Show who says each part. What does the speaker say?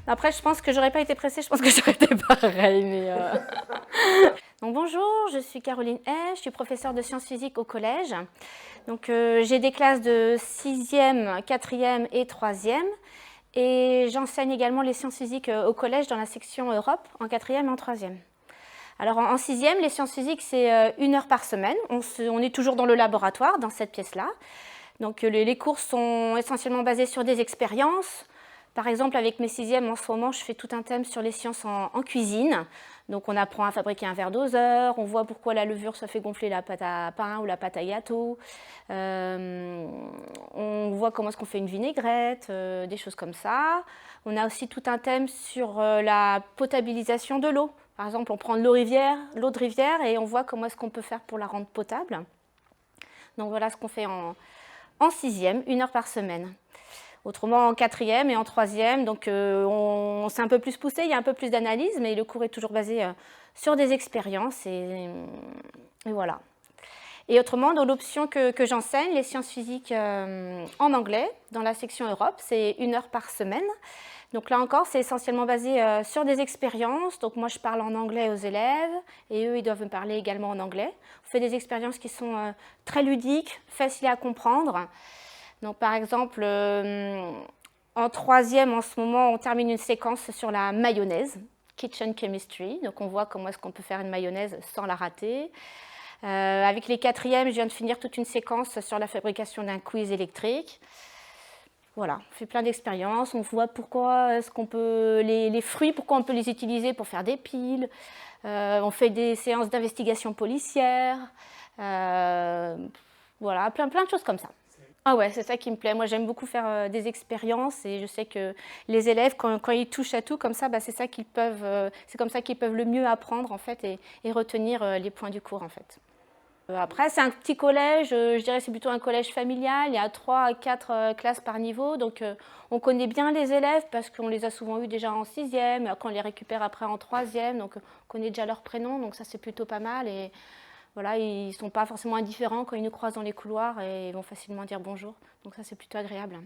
Speaker 1: Après, je pense que j'aurais pas été pressée, je pense que j'aurais été pareil. Donc, bonjour, je suis Caroline Hay, je suis professeure de sciences physiques au collège. Donc, j'ai des classes de 6e, 4e et 3e. Et j'enseigne également les sciences physiques au collège dans la section Europe, en 4e et en 3e. Alors en 6e, les sciences physiques, c'est 1 heure par semaine. On est toujours dans le laboratoire, dans cette pièce-là. Donc les cours sont essentiellement basés sur des expériences. Par exemple, avec mes 6e, en ce moment, je fais tout un thème sur les sciences en cuisine. Donc on apprend à fabriquer un verre doseur, on voit pourquoi la levure ça fait gonfler la pâte à pain ou la pâte à gâteau. On voit comment est-ce qu'on fait une vinaigrette, des choses comme ça. On a aussi tout un thème sur la potabilisation de l'eau. Par exemple, on prend l'eau de rivière et on voit comment est-ce qu'on peut faire pour la rendre potable. Donc voilà ce qu'on fait en 6e, 1 heure par semaine. Autrement, en 4e et en 3e, donc on s'est un peu plus poussé, il y a un peu plus d'analyse, mais le cours est toujours basé sur des expériences et voilà. Et autrement, dans l'option que j'enseigne, les sciences physiques en anglais, dans la section Europe, c'est 1 heure par semaine. Donc là encore, c'est essentiellement basé sur des expériences. Donc moi, je parle en anglais aux élèves et eux, ils doivent me parler également en anglais. On fait des expériences qui sont très ludiques, faciles à comprendre. Donc par exemple, en 3e, en ce moment, on termine une séquence sur la mayonnaise, Kitchen Chemistry. Donc on voit comment est-ce qu'on peut faire une mayonnaise sans la rater. Avec les 4e, je viens de finir toute une séquence sur la fabrication d'un quiz électrique. Voilà, on fait plein d'expériences, on voit pourquoi est-ce qu'on peut les fruits, pourquoi on peut les utiliser pour faire des piles. On fait des séances d'investigation policière. Voilà, plein de choses comme ça. Ah ouais, c'est ça qui me plaît. Moi, j'aime beaucoup faire des expériences et je sais que les élèves, quand ils touchent à tout comme ça, bah, c'est comme ça qu'ils peuvent le mieux apprendre en fait et retenir les points du cours en fait. Après, c'est un petit collège, je dirais que c'est plutôt un collège familial, il y a 3 à 4 classes par niveau, donc on connaît bien les élèves parce qu'on les a souvent eus déjà en 6e, qu'on les récupère après en 3e, donc on connaît déjà leurs prénoms, donc ça c'est plutôt pas mal. Et voilà, ils ne sont pas forcément indifférents quand ils nous croisent dans les couloirs et ils vont facilement dire bonjour, donc ça c'est plutôt agréable.